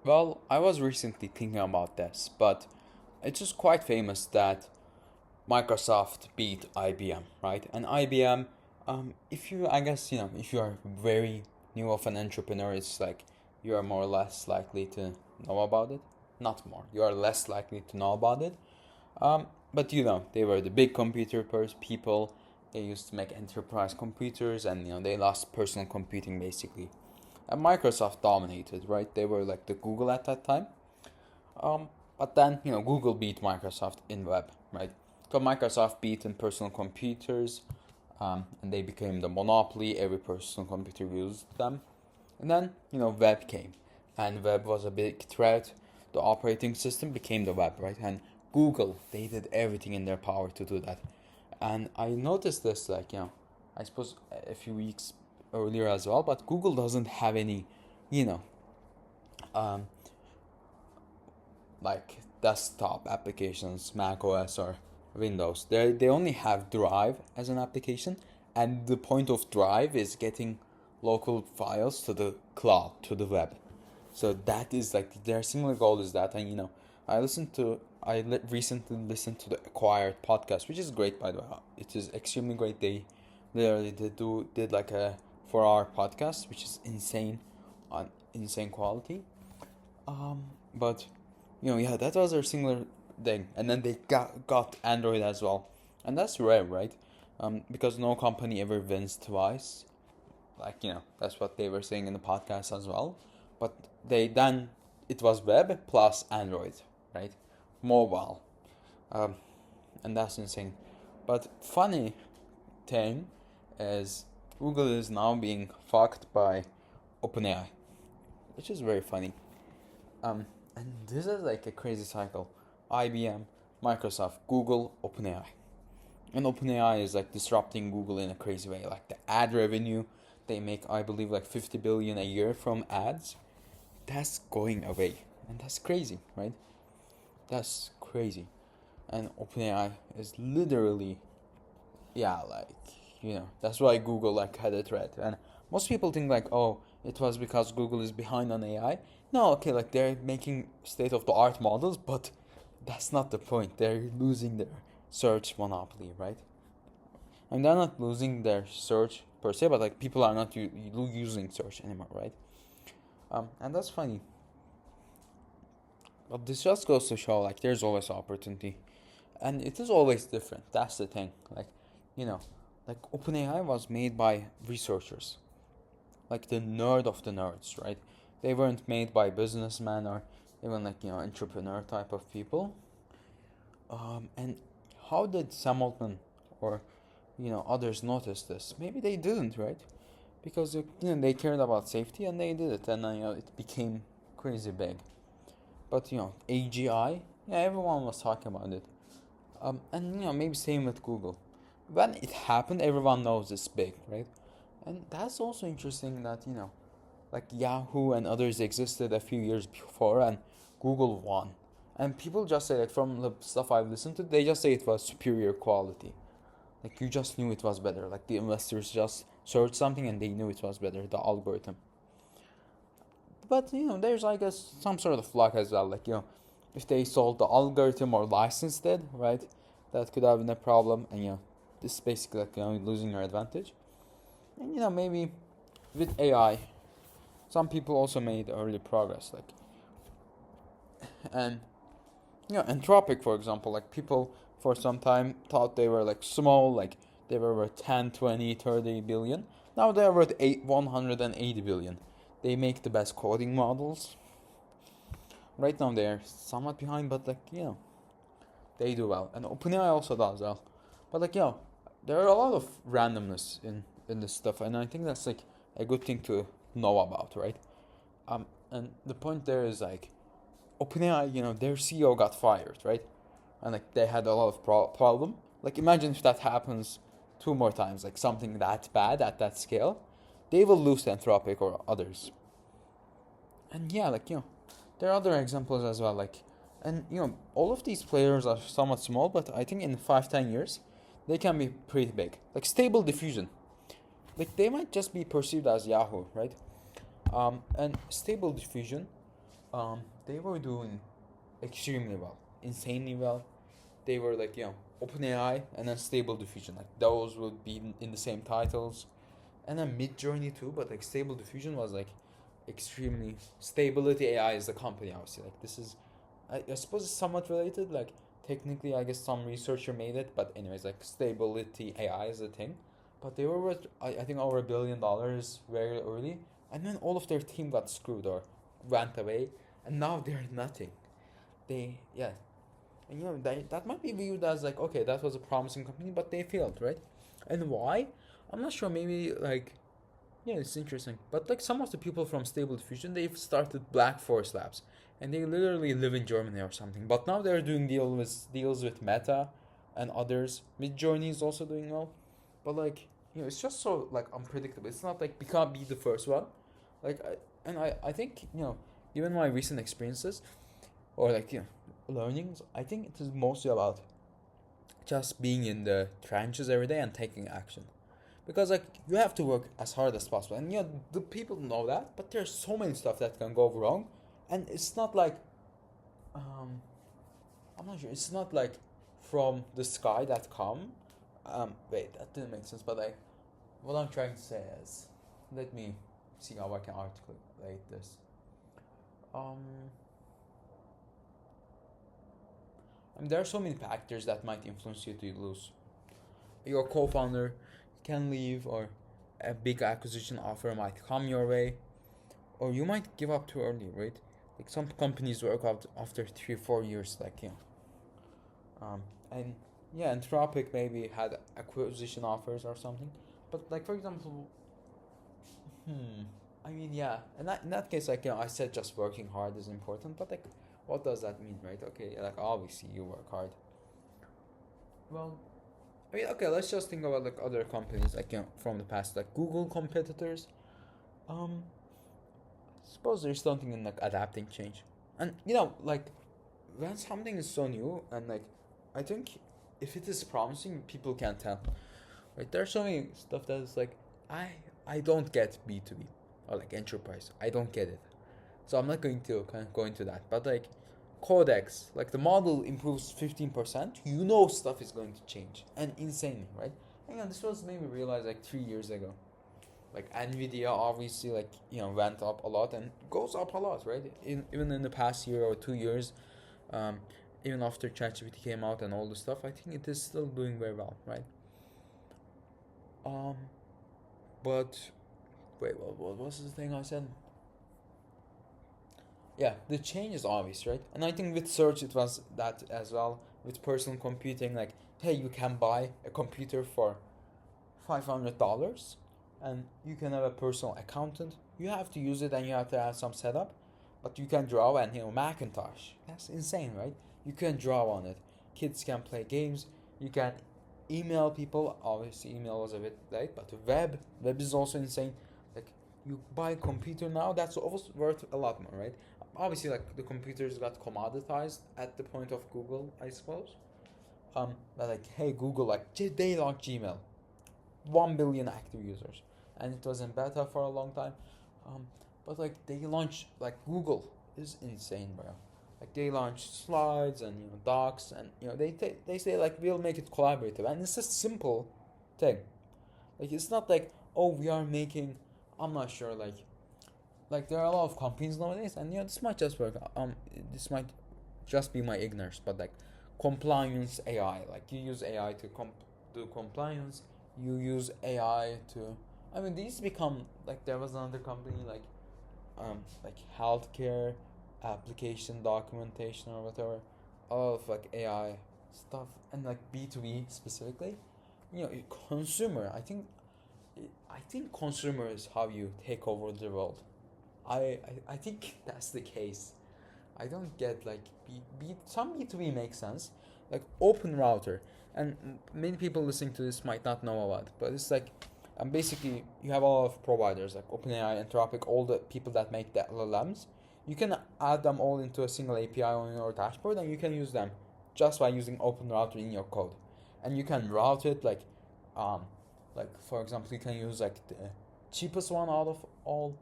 Well, I was recently thinking about this, but it's just quite famous that Microsoft beat IBM, right? And IBM, if you, I guess, if you are very new of an entrepreneur, it's like you are more or less likely to know about it. Not more, you are less likely to know about it. But they were the big people. They used to make enterprise computers, and they lost personal computing basically. And Microsoft dominated, right? They were like the Google at that time. But then Google beat Microsoft in web, right? So Microsoft beat in personal computers, and they became the monopoly. Every personal computer used them, and then web came, and web was a big threat. The operating system became the web, right? And Google, they did everything in their power to do that. And I noticed this, like I suppose a few weeks earlier as well. But Google doesn't have any, you know, um, like desktop applications, Mac OS or Windows. They only have Drive as an application, and the point of Drive is getting local files to the cloud, to the web. So that is like their single goal is that. And recently listened to the Acquired podcast, which is great, by the way. It is extremely great. They literally did like a 4 hour podcast, which is insane, on insane quality. But yeah, that was their singular thing, and then they got Android as well, and that's rare, right? Because no company ever wins twice. Like that's what they were saying in the podcast as well. But it was web plus Android, right? Mobile, um, and that's insane. But funny thing is, Google is now being fucked by OpenAI, which is very funny. And this is like a crazy cycle. IBM, Microsoft, Google, OpenAI. And OpenAI is like disrupting Google in a crazy way. Like the ad revenue, they make, I believe, like 50 billion a year from ads. That's going away. And that's crazy, right? That's crazy. And OpenAI is literally, yeah, like, that's why Google like had a threat. And most people think like, oh, it was because Google is behind on AI. No, okay, like they're making state of the art models, but that's not the point. They're losing their search monopoly, right? And they're not losing their search per se, but like people are not using search anymore, right? And that's funny. But this just goes to show like there's always opportunity, and it is always different. That's the thing. Like, you know, like OpenAI was made by researchers, like the nerd of the nerds, right? They weren't made by businessmen or even like entrepreneur type of people. And how did Sam Altman or others notice this? Maybe they didn't, right? Because they cared about safety and they did it, and it became crazy big. But AGI, yeah, everyone was talking about it. And maybe same with Google. When it happened, everyone knows it's big, right? And that's also interesting that like Yahoo and others existed a few years before, and Google won. And people just say, like, from the stuff I've listened to, they just say it was superior quality. Like, you just knew it was better. Like, the investors just searched something and they knew it was better, the algorithm. But, there's, I guess, some sort of luck as well. Like, if they sold the algorithm or licensed it, right, that could have been a problem. And, this is basically like, losing your advantage. And, maybe with AI, some people also made early progress. Like, and Anthropic, for example, like people for some time thought they were like small, like they were worth 10, 20, 30 billion. Now they are worth 180 billion. They make the best coding models. Right now they're somewhat behind, but like, they do well. And OpenAI also does well. But like, there are a lot of randomness in this stuff, and I think that's like a good thing to know about, right? And the point there is like, OpenAI, their CEO got fired, right? And like they had a lot of problem. Like imagine if that happens 2 more times, like something that bad at that scale, they will lose to Anthropic or others. And yeah, like there are other examples as well. Like, and all of these players are somewhat small, but I think in 5-10 years, they can be pretty big. Like Stable Diffusion, like they might just be perceived as Yahoo, right? And Stable Diffusion they were doing extremely well, insanely well. They were like, OpenAI and then Stable Diffusion. Like those would be in the same titles, and then Mid Journey too. But like Stable Diffusion was like extremely Stability AI is the company. Obviously, like this is, I suppose it's somewhat related. Like technically, I guess some researcher made it, but anyways, like Stability AI is the thing. But they were worth I think over $1 billion very early, and then all of their team got screwed or went away, and now they're nothing. They yeah, and that might be viewed as like, okay, that was a promising company, but they failed, right? And why? I'm not sure. Maybe like, yeah, it's interesting. But like some of the people from Stable Diffusion, they've started Black Forest Labs, and they literally live in Germany or something. But now they're doing deals with Meta, and others. Midjourney is also doing well, but like, it's just so like unpredictable. It's not like we can't be the first one. Like, I think given my recent experiences, or like learnings, I think it is mostly about just being in the trenches every day and taking action, because like you have to work as hard as possible, and the people know that, but there's so many stuff that can go wrong, and it's not like, um I'm not sure, it's not like from the sky that come. Wait, that didn't make sense, but like what I'm trying to say is, let me see how I can articulate this. um I mean, there are so many factors that might influence you to lose. Your co-founder can leave, or a big acquisition offer might come your way, or you might give up too early, right? Like some companies work out after 3 4 years, like and yeah, Anthropic maybe had acquisition offers or something, but like for example, hmm, I mean, yeah, in that case, like I said, just working hard is important, but like, what does that mean, right? Okay, like obviously you work hard. Well, I mean, okay, let's just think about like other companies, like from the past, like Google competitors. Um, suppose there's something in like adapting change, and like when something is so new, and like I think if it is promising, people can tell. Right? There's so many stuff that is like, I I don't get B2B or like enterprise. I don't get it. So I'm not going to kind of go into that. But like Codex, like the model improves 15%, stuff is going to change. And insanely, right? Hang on, this was maybe realized like 3 years ago. Like Nvidia obviously like went up a lot and goes up a lot, right? Even in the past year or 2 years, um, even after ChatGPT came out and all the stuff, I think it is still doing very well, right? Um, but wait, what was the thing I said? Yeah, the change is obvious, right? And I think with search it was that as well. With personal computing, like, hey, you can buy a computer for $500, and you can have a personal accountant. You have to use it and you have to have some setup, but you can draw, and Macintosh. That's insane, right? You can draw on it. Kids can play games. You can email people. Obviously, email was a bit late, but web is also insane. Like, you buy a computer now, that's also worth a lot more, right? Obviously, like the computers got commoditized at the point of Google, I suppose. But like, hey Google, like they launched Gmail, 1 billion active users, and it was in beta for a long time. Um, but like they launched, like Google is insane, bro. Like they launched slides and docs, and they say like we'll make it collaborative, and it's a simple thing. Like it's not like, oh, we are making, I'm not sure, like there are a lot of companies nowadays, and this might just work. This might just be my ignorance, but like compliance AI, like you use AI to do compliance. You use AI to, I mean, these become like, there was another company like healthcare application documentation or whatever, all of like AI stuff, and like B2B specifically. Consumer. I think consumer is how you take over the world. I think that's the case. I don't get like some B2B makes sense, like open router, and many people listening to this might not know about it, but it's like, basically you have a lot of providers like OpenAI, Anthropic, all the people that make the LLMs. You can add them all into a single API on your dashboard, and you can use them just by using open router in your code, and you can route it um like for example, you can use like the cheapest one out of all,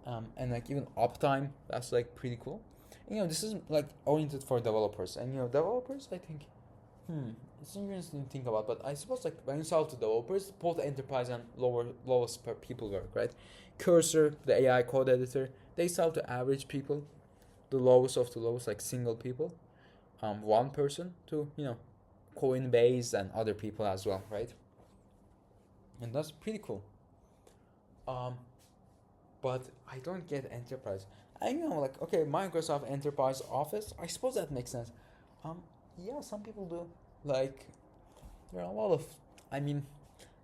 And like even uptime, that's like pretty cool. And, this is like oriented for developers, and developers, I think, it's interesting to think about. But I suppose like when you sell to developers, both enterprise and lowest per people work, right? Cursor, the AI code editor, they sell to average people, the lowest of the lowest, like single people, one person to Coinbase and other people as well, right? And that's pretty cool. Um, but I don't get enterprise. I like okay, Microsoft Enterprise Office. I suppose that makes sense. Yeah, some people do. Like there are a lot of. I mean,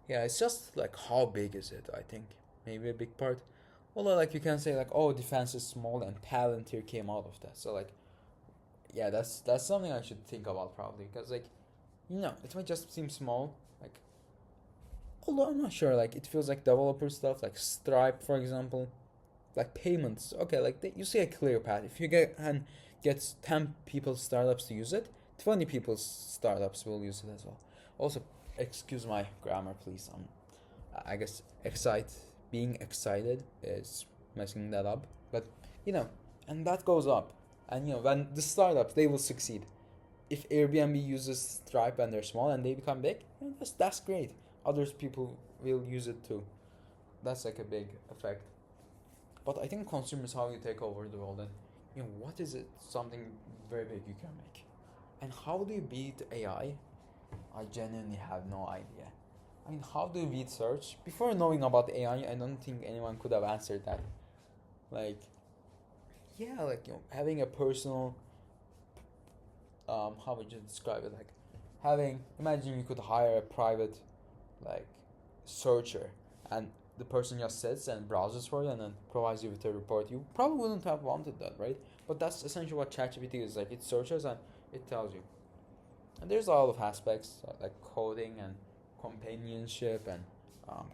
yeah, it's just like how big is it? I think maybe a big part. Although like you can say like oh, defense is small and Palantir came out of that. So like yeah, that's something I should think about probably because like it might just seem small. Like although I'm not sure. Like it feels like developer stuff like Stripe for example, like payments. Okay, like you see a clear path. If you get 10 people startups to use it, 20 people startups will use it as well. Also, excuse my grammar, please. I guess being excited is messing that up. But and that goes up, and when the startups they will succeed. If Airbnb uses Stripe and they're small and they become big, that's great. Others people will use it too. That's like a big effect. But I think consumers how you take over the world and what is it something very big you can make, and how do you beat AI? I genuinely have no idea. I mean, how do you beat search? Before knowing about AI, I don't think anyone could have answered that. Like, yeah, like having a personal, how would you describe it? Like, imagine you could hire a private, like, searcher, and the person just sits and browses for you and then provides you with a report. You probably wouldn't have wanted that, right? But that's essentially what ChatGPT is like. It searches and it tells you. And there's a lot of aspects like coding and companionship and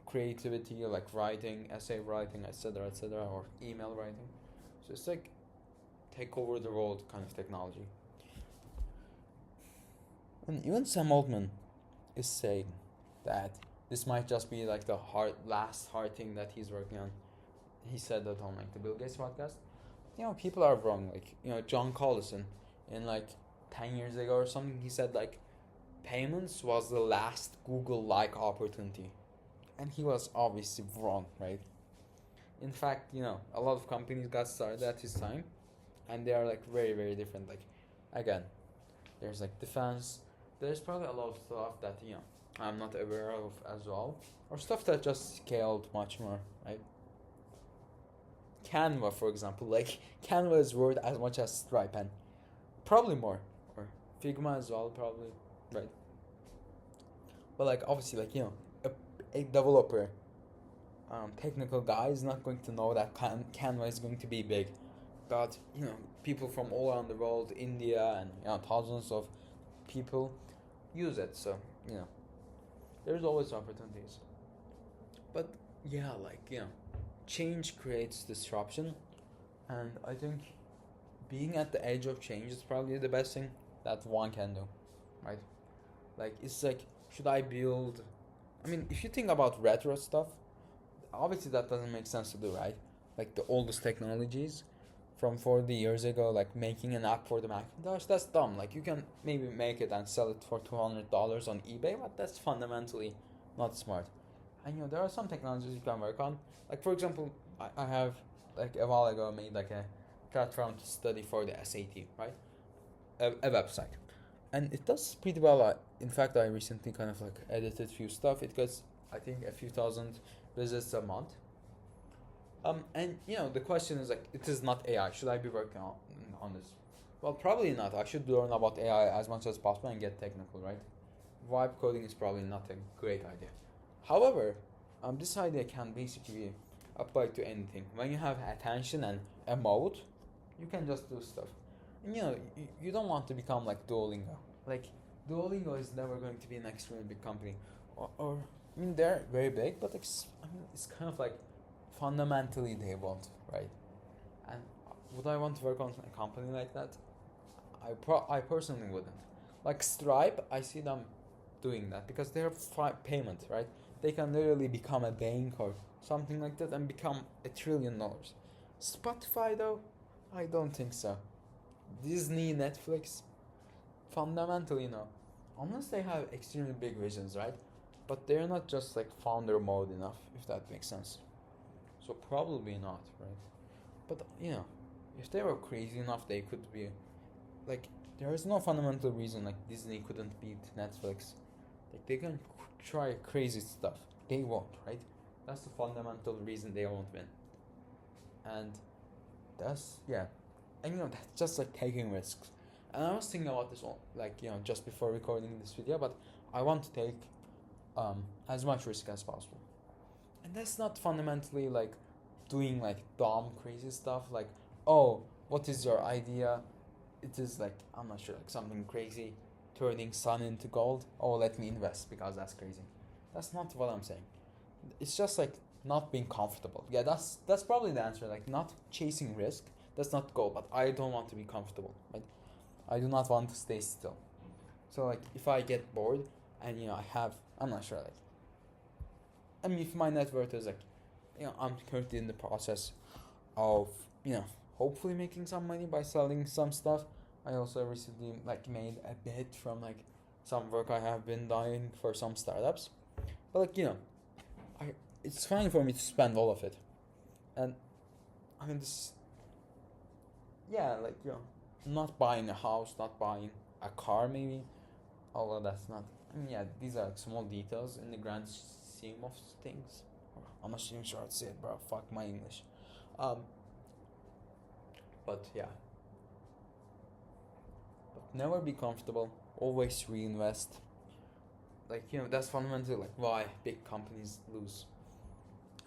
creativity, like writing, essay writing, etc., or email writing. So it's like take over the world kind of technology. And even Sam Altman is saying that this might just be like the last hard thing that he's working on. He said that on like the Bill Gates podcast. People are wrong. Like John Collison in like 10 years ago or something, he said like payments was the last Google-like opportunity, and he was obviously wrong, right? In fact, a lot of companies got started at his time, and they are like very very different. Like again, there's like defense. There's probably a lot of stuff that I'm not aware of as well, or stuff that just scaled much more, right? Canva, for example, like Canva is worth as much as Stripe, and probably more, or Figma as well, probably, right? But like obviously, like a developer, technical guy is not going to know that Canva is going to be big, but people from all around the world, India, and thousands of people use it. So there's always opportunities. But yeah, like change creates disruption, and I think being at the edge of change is probably the best thing that one can do, right? Like it's like should I build? I mean, if you think about retro stuff, obviously that doesn't make sense to do, right? Like the oldest technologies from 40 years ago, like making an app for the Macintosh, that's dumb. Like you can maybe make it and sell it for $200 on eBay, but that's fundamentally not smart. And there are some technologies you can work on. Like for example, I have like a while ago made like a platform to study for the SAT, right? A website, and it does pretty well. In fact, I recently kind of like edited few stuff. It gets I think a few thousand visits a month. And the question is like, it is not AI. Should I be working on this? Well, probably not. I should learn about AI as much as possible and get technical, right? Vibe coding is probably not a great idea. However, this idea can basically be applied to anything. When you have attention and a mode, you can just do stuff. And you don't want to become like Duolingo. Like Duolingo is never going to be an extremely big company, or I mean they're very big, but it's kind of like fundamentally they won't, right? And would I want to work on a company like that? I personally wouldn't. Like Stripe, I see them doing that because they're payment, right? They can literally become a bank or something like that and become $1 trillion. Spotify though, I don't think so. Disney, Netflix, fundamentally no. Unless they have extremely big visions, right? But they're not just like founder mode enough, if that makes sense. So probably not, right? But if they were crazy enough, they could be like. There is no fundamental reason like Disney couldn't beat Netflix. Like they can try crazy stuff. They won't, right? That's the fundamental reason they won't win. And that's yeah, and that's just like taking risks. And I was thinking about this like just before recording this video, but I want to take as much risk as possible. And that's not fundamentally like doing like dumb crazy stuff like, oh, what is your idea? It is like, I'm not sure, like something crazy, turning sun into gold. Oh, let me invest because that's crazy. That's not what I'm saying. It's just like not being comfortable. Yeah, that's probably the answer. Like not chasing risk. That's not goal. But I don't want to be comfortable. Right? I do not want to stay still. So like if I get bored and I'm not sure, like, I mean, if my net worth is like, I'm currently in the process of hopefully making some money by selling some stuff. I also recently like made a bit from like some work I have been doing for some startups. But like I it's fine for me to spend all of it. And I mean this like not buying a house, not buying a car maybe. Although that's not, I mean these are like small details in the grand scheme of things. I'm not even sure how to say it, bro. Fuck my English. But yeah. But never be comfortable. Always reinvest. Like that's fundamentally like why big companies lose,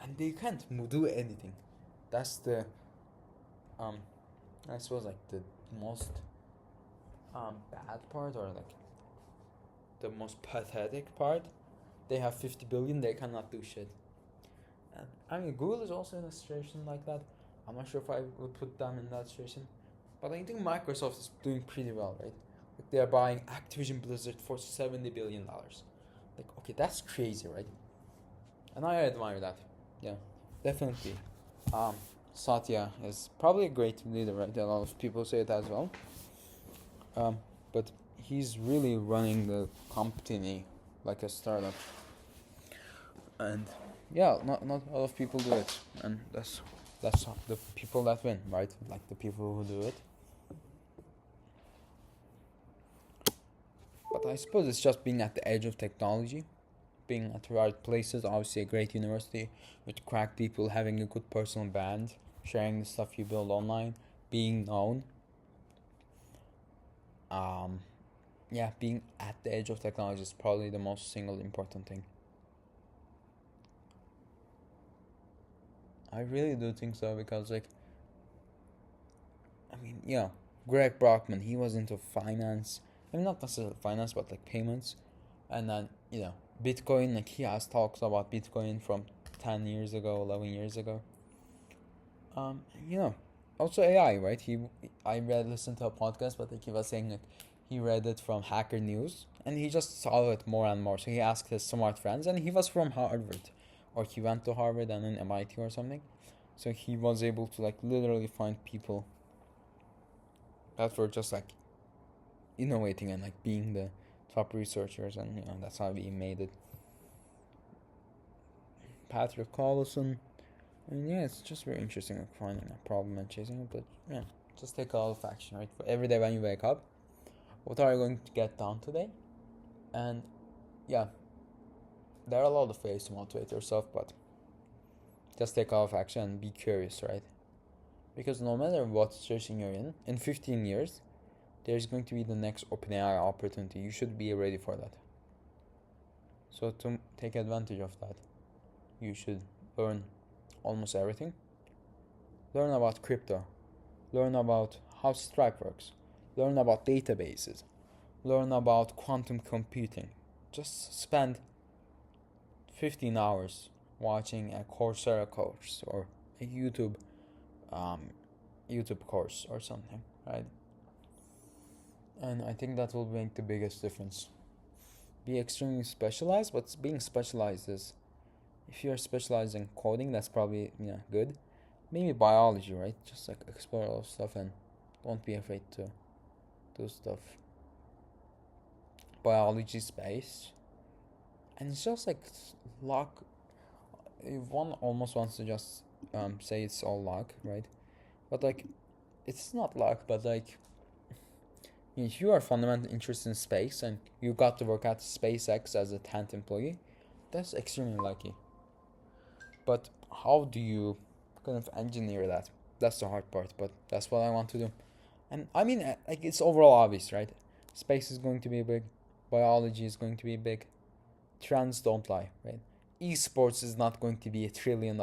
and they can't do anything. That's the I suppose like the most bad part, or like the most pathetic part. They have 50 billion. They cannot do shit. And I mean, Google is also in a situation like that. I'm not sure if I would put them in that situation, but I think Microsoft is doing pretty well, right? Like they are buying Activision Blizzard for $70 billion. Like, okay, that's crazy, right? And I admire that. Yeah, definitely. Satya is probably a great leader, right? A lot of people say it as well. But he's really running the company like a startup. And yeah, not a lot of people do it, and that's the people that win, right? Like the people who do it. But I suppose it's just being at the edge of technology, being at the right places. Obviously, a great university with crack people, having a good personal brand, sharing the stuff you build online, being known. Being at the edge of technology is probably the most single important thing. I really do think so, because like, I mean, Greg Brockman, he was into finance. I mean, not necessarily finance, but like payments. And then, Bitcoin, like he has talks about Bitcoin from 10 years ago, 11 years ago. Um, you know, Also AI, right? I listened to a podcast, but like he was saying like he read it from Hacker News, and he just saw it more and more. So he asked his smart friends, and he was from Harvard, or he went to Harvard and then MIT or something. So he was able to like literally find people that were just like innovating and like being the top researchers, and that's how he made it. Patrick Collison. I mean, it's just very interesting like finding a problem and chasing it, but just take a lot of action, right? For every day when you wake up, what are you going to get done today? And yeah, there are a lot of ways to motivate yourself, but just take a lot of action and be curious, right? Because no matter what situation you're in 15 years, there's going to be the next openai opportunity. You should be ready for that. So to take advantage of that, you should learn almost everything. Learn about crypto. Learn about how Stripe works. Learn about databases. Learn about quantum computing. Just spend 15 hours watching a Coursera course or a YouTube course or something, right? And I think that will make the biggest difference. Be extremely specialized, but being specialized is, if you're specialized in coding, that's probably good. maybe biology, right? Just like explore all stuff and don't be afraid to do stuff. Biology, space, and it's just like luck. If one almost wants to just say it's all luck, right? But like, it's not luck, but like, if you are fundamentally interested in space and you got to work at SpaceX as a 10th employee, that's extremely lucky. But how do you kind of engineer that? That's the hard part, but that's what I want to do. And I mean, like, it's overall obvious, right? Space is going to be big, biology is going to be big. Trends don't lie, right? Esports is not going to be $1 trillion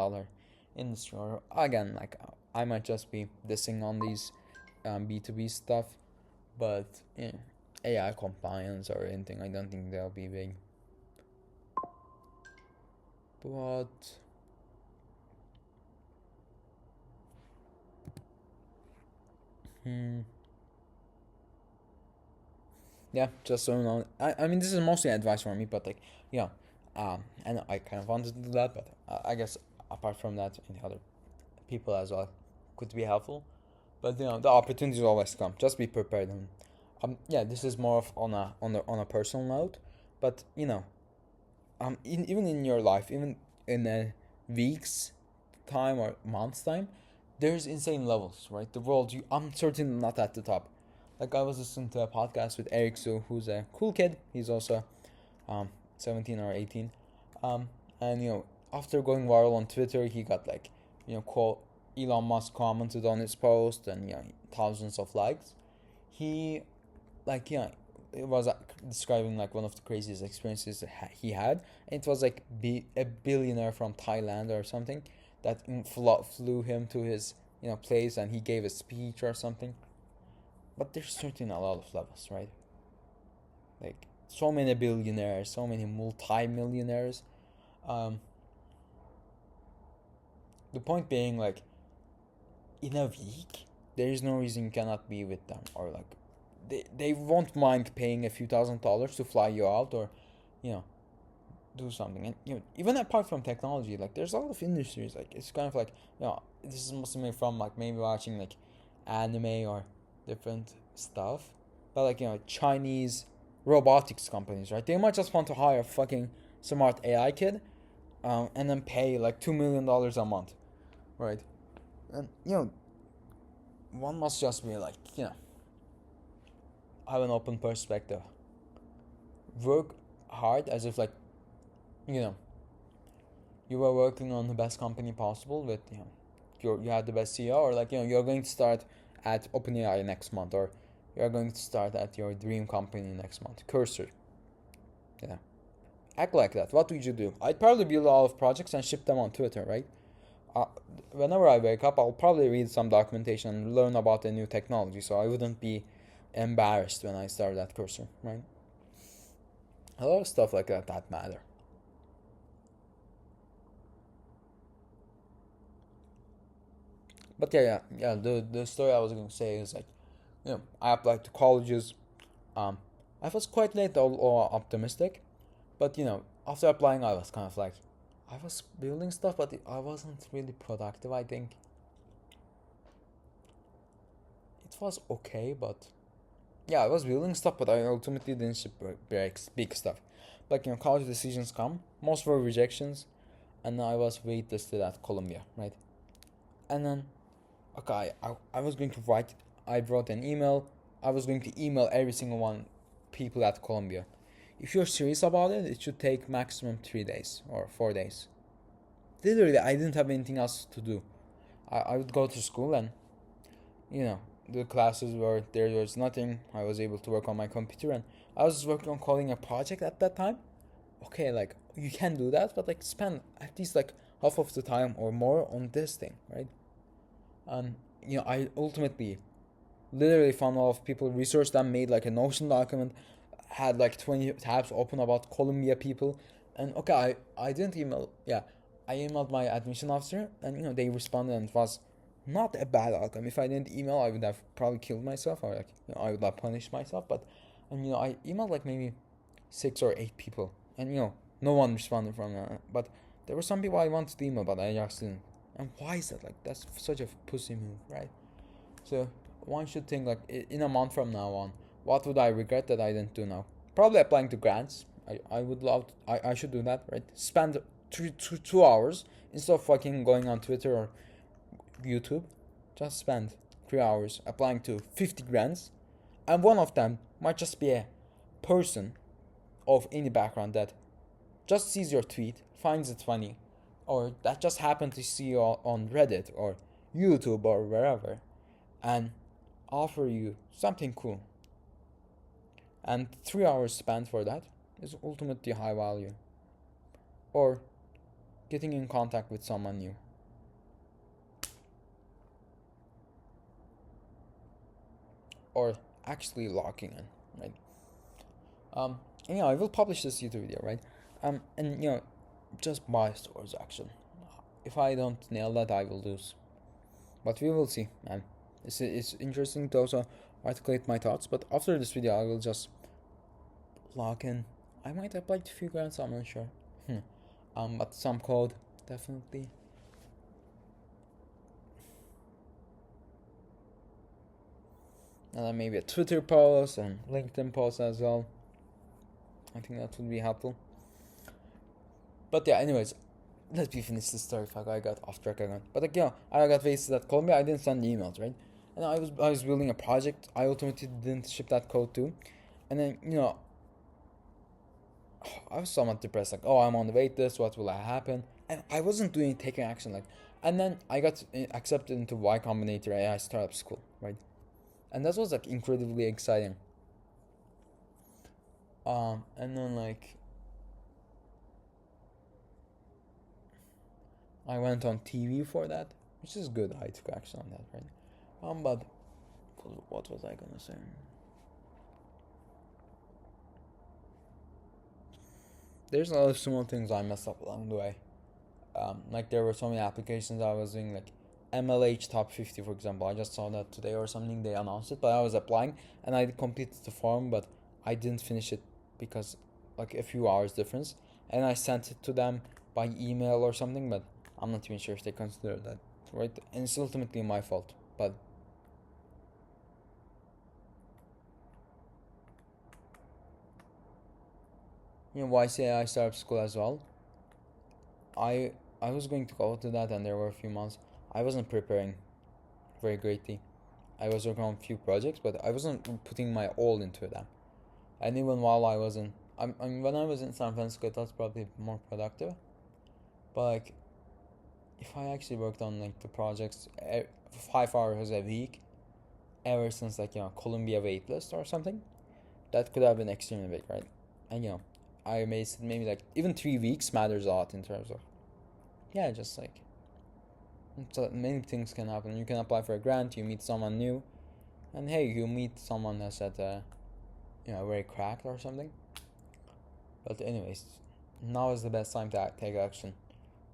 industry. Or again, like, I might just be dissing on these B2B stuff, but AI compliance or anything, I don't think they'll be big. But yeah, just so you know, I mean, this is mostly advice for me, but like, yeah, and I kind of wanted to do that, but I guess apart from that, any other people as well could be helpful. But the opportunities always come. Just be prepared. And yeah, this is more of on a personal note, but even in your life, even in a week's time or months time, there's insane levels, right? The world, I'm certainly not at the top. Like, I was listening to a podcast with Eric Su, who's a cool kid. He's also 17 or 18. And after going viral on Twitter, he got like, quote, Elon Musk commented on his post and thousands of likes. He, like, it was describing like one of the craziest experiences he had. And it was like a billionaire from Thailand or something that flew him to his place, and he gave a speech or something. But there's certainly a lot of levels, right? Like, so many billionaires, so many multi-millionaires. Um, the point being, like, in a week, there is no reason you cannot be with them, or like, they won't mind paying a few $1,000s to fly you out, or you know do something. And even apart from technology, like, there's a lot of industries, like, it's kind of like, this is mostly from like maybe watching like anime or different stuff, but like, Chinese robotics companies, right? They might just want to hire a fucking smart AI kid, and then pay like $2 million a month, right? And one must just be like, have an open perspective. Work hard as if like, you were working on the best company possible with, you had the best CEO, or like, you're going to start at OpenAI next month, or you're going to start at your dream company next month. Cursor. Yeah. Act like that. What would you do? I'd probably build a lot of projects and ship them on Twitter, right? Uh, Whenever I wake up, I'll probably read some documentation and learn about the new technology, so I wouldn't be embarrassed when I started at Cursor, right? A lot of stuff like that matter. But yeah. The story I was going to say is like, I applied to colleges. Um, I was quite late or optimistic, but after applying, I was kind of like, I was building stuff, but I wasn't really productive. I think it was okay, but yeah, I was building stuff, but I ultimately didn't ship big stuff. Like, college decisions come, most were rejections, and I was waitlisted at Columbia, right? And then, okay, I was going to write. I wrote an email. I was going to email every single one people at Columbia. If you're serious about it, it should take maximum 3 days or 4 days. Literally, I didn't have anything else to do. I would go to school, and the classes where there was nothing. I was able to work on my computer, and I was working on coding a project at that time. Okay, like, you can do that, but like, spend at least like half of the time or more on this thing, right? And I ultimately literally found a lot of people, researched them, made like a Notion document, had like 20 tabs open about Columbia people. And okay, I didn't email. Yeah, I emailed my admission officer, and they responded, and it was not a bad outcome. If I didn't email, I would have probably killed myself, or like, I would have punished myself. But and I emailed like maybe 6 or 8 people, and no one responded from that. But there were some people I wanted to email, but I just didn't. And why is that? Like, that's such a pussy move, right? So one should think like, in a month from now on, what would I regret that I didn't do now? Probably applying to grants. I would love to, I should do that, right? Spend 2 hours instead of fucking going on Twitter or YouTube. Just spend 3 hours applying to 50 grants, and one of them might just be a person of any background that just sees your tweet, finds it funny, or that just happened to see you on Reddit or YouTube or wherever, and offer you something cool. And 3 hours spent for that is ultimately high value. Or getting in contact with someone new. Or actually locking in, right? And I will publish this YouTube video, right? And just bias towards action. If I don't nail that, I will lose. But we will see, man. It's interesting to also articulate my thoughts. But after this video, I will just log in. I might apply to a few grants. I'm not sure. But some code definitely. And then maybe a Twitter post and LinkedIn post as well. I think that would be helpful. But yeah, anyways, let me finish this story. Fuck, I got off track again. But like, I got wasted at Colombia. I didn't send the emails, right? And I was building a project. I ultimately didn't ship that code too. And then I was somewhat depressed. Like, oh, I'm on the wait list. What will happen? And I wasn't taking action. Like, and then I got accepted into Y Combinator AI startup school, right? And that was like incredibly exciting. And then like I went on TV for that, which is good. I took action on that, right? But what was I gonna say? There's a lot of small things I messed up along the way. Like there were so many applications I was doing, like MLH top 50, for example. I just saw that today or something. They announced it, but I was applying and I completed the form, but I didn't finish it because like a few hours difference. And I sent it to them by email or something, but I'm not even sure if they consider that, right? And it's ultimately my fault, but YCAI startup school as well. I was going to go to that, and there were a few months I wasn't preparing very greatly. I was working on a few projects, but I wasn't putting my all into them. And even while I wasn't, when I was in San Francisco, it was probably more productive. But like, if I actually worked on like the projects 5 hours a week, ever since like Columbia waitlist or something, that could have been extremely big, right? And I made maybe like even 3 weeks matters a lot in terms of just like so many things can happen. You can apply for a grant, you meet someone new, and hey, you meet someone that's at very cracked or something. But anyways, now is the best time to take action.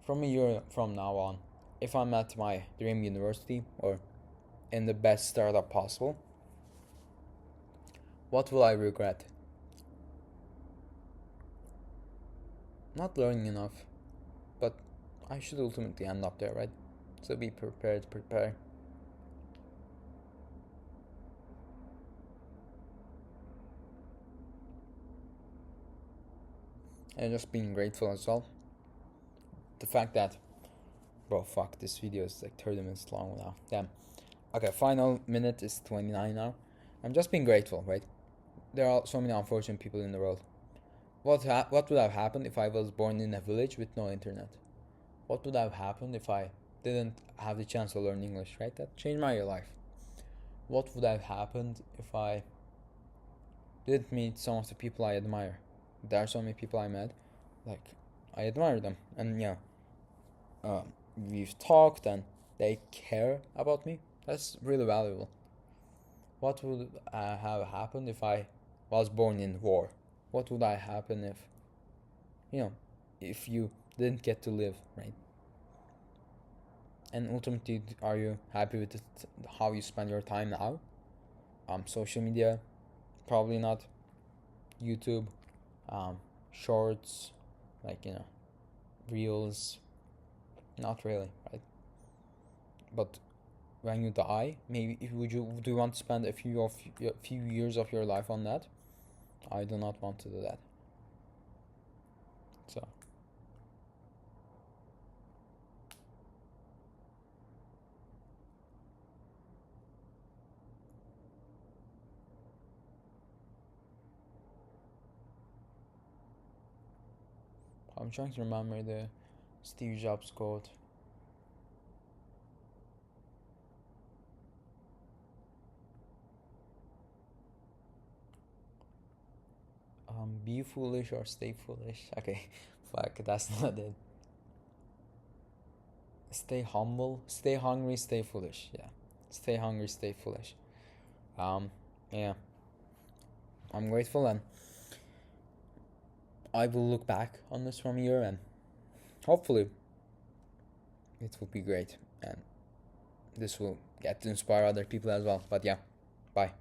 From a year from now on, if I'm at my dream university or in the best startup possible, what will I regret? Not learning enough, but I should ultimately end up there, right? So be prepared, prepare. And just being grateful as well. The fact that, bro, fuck, this video is like 30 minutes long now. Damn. Okay, final minute is 29 now. I'm just being grateful, right? There are so many unfortunate people in the world. What would have happened if I was born in a village with no internet? What would have happened if I didn't have the chance to learn English, right? That changed my life. What would have happened if I didn't meet some of the people I admire? There are so many people I met, like, I admire them. And we've talked and they care about me. That's really valuable. What would have happened if I was born in war? What would have happened if you didn't get to live, right? And ultimately, are you happy with how you spend your time now? Social media, probably not. YouTube, shorts, like reels, not really, right? but when you die, maybe if would you do you want to spend a few years of your life on that? I do not want to do that. So I'm trying to remember the Steve Jobs quote. Be foolish or stay foolish. Okay, fuck, that's not it. Stay humble, stay hungry, stay foolish. Yeah, stay hungry, stay foolish. Um, yeah, I'm grateful, and I will look back on this from here, and hopefully it will be great, and this will get to inspire other people as well. But yeah, bye.